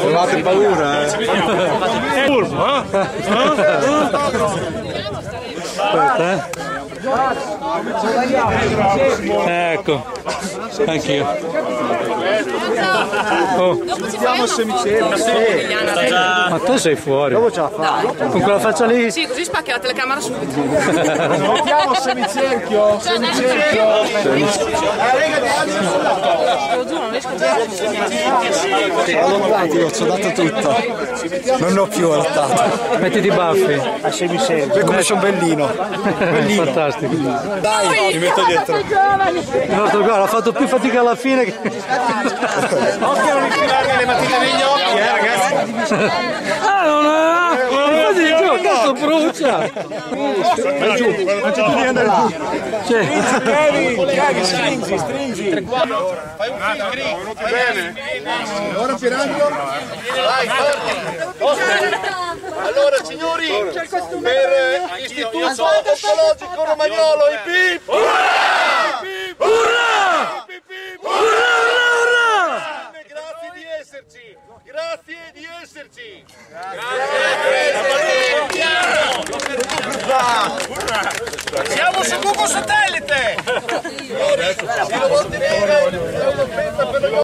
Avevate paura, Ecco, anch'io. Andiamo al semicerchio. Ma tu sei fuori. Dopo ce la fa. Con quella faccia lì? Sì, così spacchi la telecamera subito. Mettiamo al semicerchio. Semicerchio. Ho lottato, io ci ho dato tutto. Non ho più lottato. Mettiti i baffi. Al semicerchio. Come sono bellino. Fantastico. Dai, mi metto dietro. Il nostro guarda, ha fatto più fatica alla fine che... Occhio a non infilarmi le matite negli occhi, ragazzi. Ah, non vedi giù, cazzo brucia! Vai giù, tu devi andare giù. Chiavi, stringi. Fai un filo, bene. Ora Piranio. Vai, forti. Allora signori, per Istituto Oncologico Romagnolo, i PIP! Urrà! Urrà! Urrà! Grazie di esserci! Grazie di esserci! Grazie! Siamo su Google Satellite!